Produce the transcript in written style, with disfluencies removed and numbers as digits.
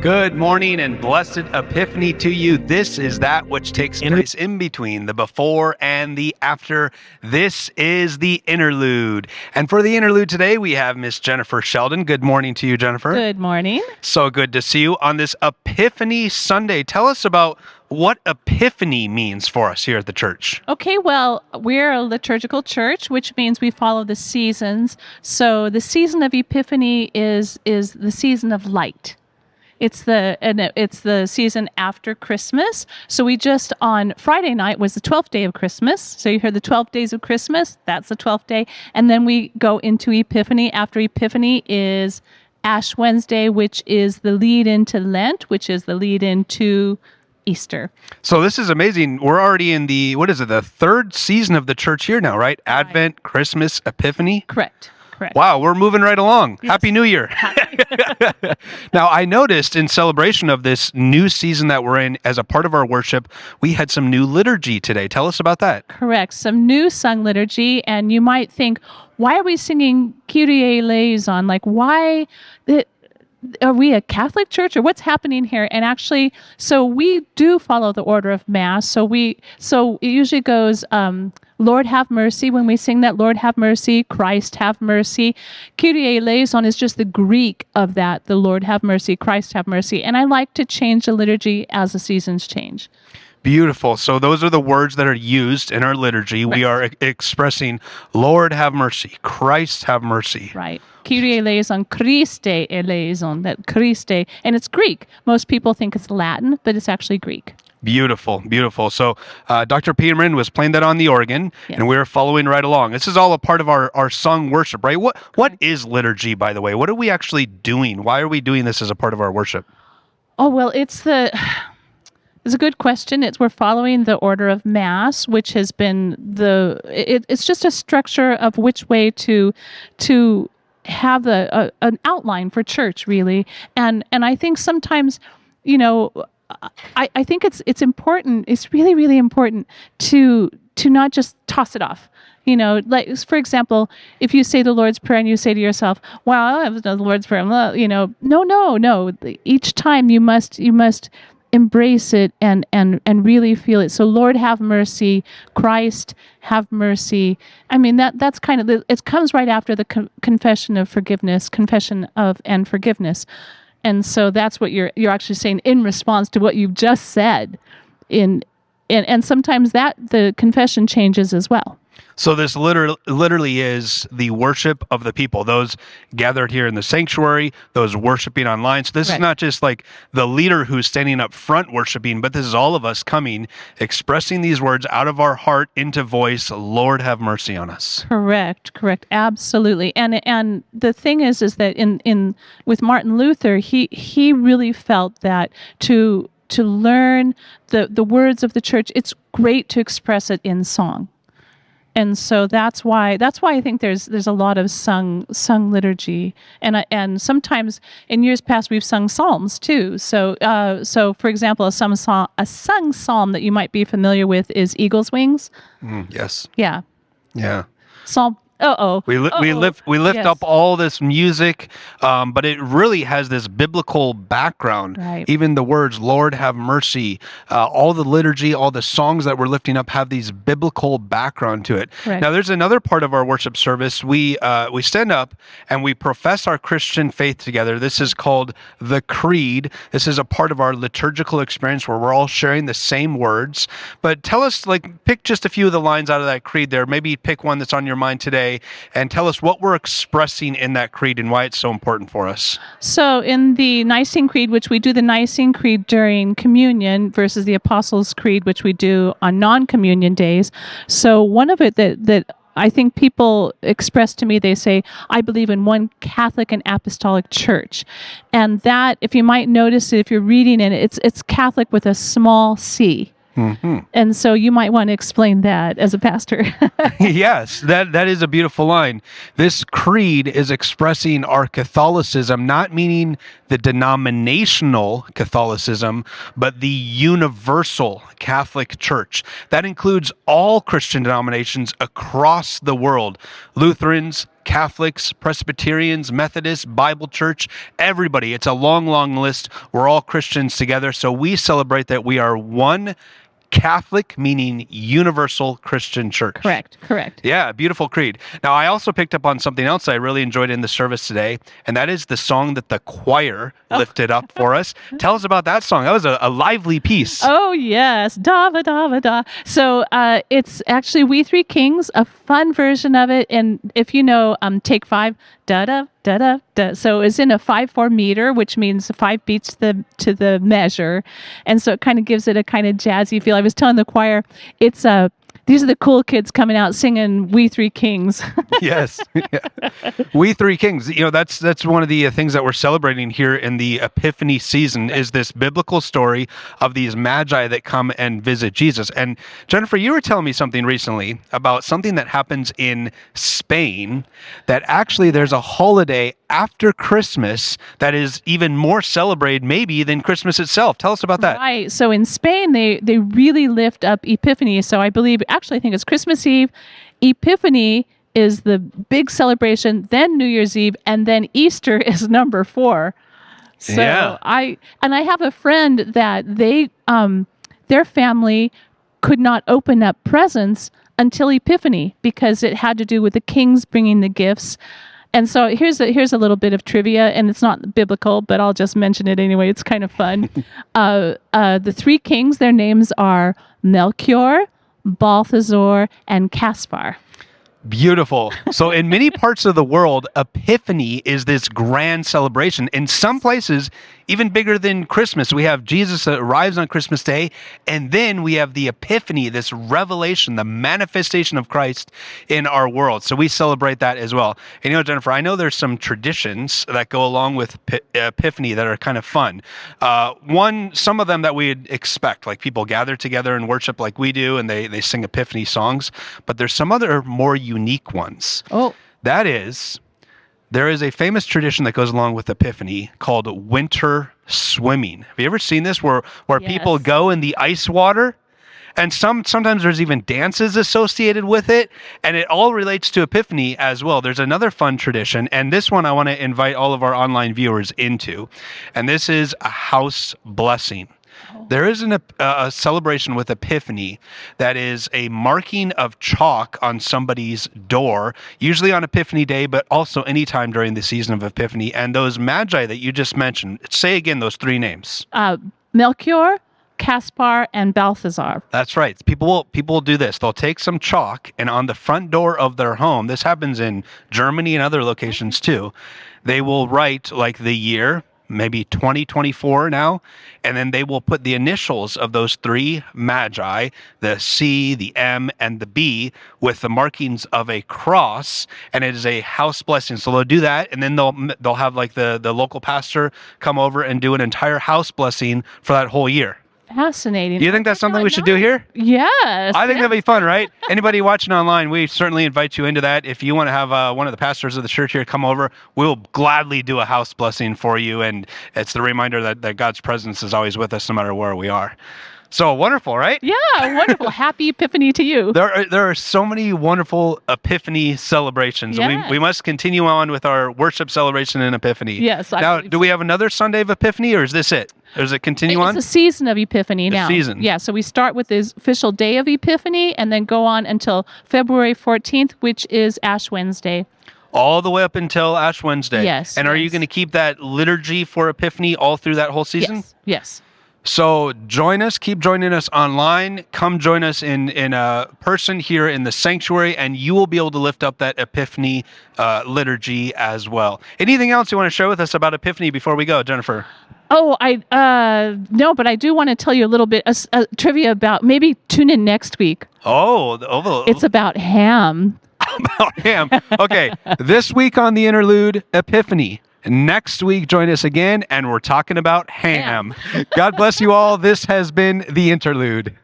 Good morning and blessed Epiphany to you. This is that which takes place in between the before and the after. This is the Interlude. And for the Interlude today, we have Miss Jennifer Sheldon. Good morning to you, Jennifer. Good morning. So good to see you on this Epiphany Sunday. Tell us about what Epiphany means for us here at the church. Okay, well, we're a liturgical church, which means we follow the seasons. So the season of Epiphany is the season of light. It's the season after Christmas. So we just on Friday night was the 12th day of Christmas. So you heard the 12 days of Christmas. That's the 12th day. And then we go into Epiphany. After Epiphany is Ash Wednesday, which is the lead into Lent, which is the lead into Easter. So this is amazing. We're already in the third season of the church here now, right? Advent, Christmas, Epiphany. Correct. Wow, we're moving right along. Yes. Happy New Year. Now, I noticed in celebration of this new season that we're in, as a part of our worship, we had some new liturgy today. Tell us about that. Correct. Some new sung liturgy. And you might think, why are we singing Kyrie eleison? Like, why... Are we a Catholic church or what's happening here? And actually, so we do follow the order of Mass. So it usually goes, Lord have mercy. When we sing that, Lord have mercy, Christ have mercy. Kyrie eleison is just the Greek of that, the Lord have mercy, Christ have mercy. And I like to change the liturgy as the seasons change. Beautiful. So those are the words that are used in our liturgy. Right. We are expressing, Lord have mercy, Christ have mercy. Right. Kyrie eleison, Christe eleison, that Christe, and it's Greek. Most people think it's Latin, but it's actually Greek. Beautiful, beautiful. So Dr. Peterman was playing that on the organ, yes, and we were following right along. This is all a part of our sung worship, right? What is liturgy, by the way? What are we actually doing? Why are we doing this as a part of our worship? Oh, well, it's a good question. We're following the order of Mass, which has been it's just a structure of which way to have an outline for church, really. And I think sometimes, I think it's important. It's really, really important to not just toss it off. Like, for example, if you say the Lord's Prayer and you say to yourself, well, I have the Lord's Prayer, no. Each time you must embrace it and really feel it. So Lord have mercy, Christ have mercy. I mean, that's kind of, it comes right after the confession of forgiveness, and forgiveness. And so that's what you're actually saying in response to what you've just said. And sometimes that the confession changes as well. So this literally is the worship of the people, those gathered here in the sanctuary, those worshiping online. So this is not just like the leader who's standing up front worshiping, but this is all of us coming, expressing these words out of our heart into voice, Lord have mercy on us. Correct, absolutely. And the thing is that in with Martin Luther, he really felt that to learn the words of the church, it's great to express it in song. And so that's why I think there's a lot of sung liturgy, and sometimes in years past we've sung psalms too. So for example, a sung psalm that you might be familiar with is Eagle's Wings. Yes. Yeah. Psalm. We lift yes, up all this music, but it really has this biblical background. Right. Even the words, Lord have mercy, all the liturgy, all the songs that we're lifting up have these biblical background to it. Right. Now, there's another part of our worship service. We stand up and we profess our Christian faith together. This is called the Creed. This is a part of our liturgical experience where we're all sharing the same words. But tell us, pick just a few of the lines out of that Creed there. Maybe pick one that's on your mind today, and tell us what we're expressing in that creed and why it's so important for us. So in the Nicene Creed, which we do the Nicene Creed during communion versus the Apostles' Creed, which we do on non-communion days. So one of it that I think people express to me, they say, I believe in one Catholic and Apostolic Church. And that, if you might notice it, if you're reading it, it's Catholic with a small c. Mm-hmm. And so you might want to explain that as a pastor. Yes, that is a beautiful line. This creed is expressing our Catholicism, not meaning the denominational Catholicism, but the universal Catholic Church. That includes all Christian denominations across the world. Lutherans, Catholics, Presbyterians, Methodists, Bible Church, everybody. It's a long, long list. We're all Christians together. So we celebrate that we are one Catholic, meaning universal Christian church. Correct. Yeah, beautiful creed. Now, I also picked up on something else I really enjoyed in the service today, and that is the song that the choir lifted up for us. Tell us about that song. That was a lively piece. Oh, yes. Da ba da ba da. So it's actually We Three Kings, a fun version of it. And if you know, Take Five, da da da da da. So it's in a 5/4 meter, which means 5 beats to the measure, and so it kind of gives it a kind of jazzy feel. I was telling the choir, it's these are the cool kids coming out singing We Three Kings. Yes. Yeah. We Three Kings. You know, that's one of the things that we're celebrating here in the Epiphany season is this biblical story of these magi that come and visit Jesus. And Jennifer, you were telling me something recently about something that happens in Spain, that actually there's a holiday after Christmas that is even more celebrated maybe than Christmas itself. Tell us about that. Right. So in Spain, they really lift up Epiphany. So I think it's Christmas Eve. Epiphany is the big celebration, then New Year's Eve, and then Easter is number 4. So Yeah. I have a friend that their family could not open up presents until Epiphany because it had to do with the kings bringing the gifts. And so here's a little bit of trivia, and it's not biblical, but I'll just mention it anyway. It's kind of fun. The 3 kings, their names are Melchior, Balthazar, and Caspar. Beautiful. So in many parts of the world, Epiphany is this grand celebration. In some places, even bigger than Christmas. We have Jesus that arrives on Christmas Day, and then we have the Epiphany, this revelation, the manifestation of Christ in our world. So we celebrate that as well. And you know, Jennifer, I know there's some traditions that go along with Epiphany that are kind of fun. Some of them that we'd expect, like people gather together and worship like we do, and they sing Epiphany songs. But there's some other more unique ones. Oh. That is, there is a famous tradition that goes along with Epiphany called winter swimming. Have you ever seen this where people Yes. go in the ice water? And sometimes there's even dances associated with it, and it all relates to Epiphany as well. There's another fun tradition, and this one I want to invite all of our online viewers into, and this is a house blessing. There is a celebration with Epiphany that is a marking of chalk on somebody's door, usually on Epiphany Day, but also anytime during the season of Epiphany. And those magi that you just mentioned, say again those 3 names. Melchior, Caspar, and Balthazar. That's right. People will do this. They'll take some chalk, and on the front door of their home, this happens in Germany and other locations too, they will write like the year, maybe 2024 now, and then they will put the initials of those 3 magi, the C, the M, and the B, with the markings of a cross, and it is a house blessing. So they'll do that, and then they'll have like the local pastor come over and do an entire house blessing for that whole year. Fascinating. Do you think that's something we should do here? Yes. I think that'd be fun, right? Anybody watching online, we certainly invite you into that. If you want to have one of the pastors of the church here come over, we'll gladly do a house blessing for you. And it's the reminder that God's presence is always with us no matter where we are. So wonderful, right? Yeah, wonderful. Happy Epiphany to you. There are so many wonderful Epiphany celebrations. Yes. We must continue on with our worship celebration in Epiphany. Yes. Now, do we have another Sunday of Epiphany, or is this it? Or does it continue on? It's a season of Epiphany now. Season. Yeah, so we start with this official day of Epiphany and then go on until February 14th, which is Ash Wednesday. All the way up until Ash Wednesday. Yes. And are you going to keep that liturgy for Epiphany all through that whole season? Yes. So join us, keep joining us online. Come join us in person here in the sanctuary, and you will be able to lift up that Epiphany liturgy as well. Anything else you want to share with us about Epiphany before we go, Jennifer? Oh, no, but I do want to tell you a little bit trivia about, maybe tune in next week. It's about ham. About ham. Okay, this week on the Interlude, Epiphany. Next week, join us again, and we're talking about ham. God bless you all. This has been the Interlude.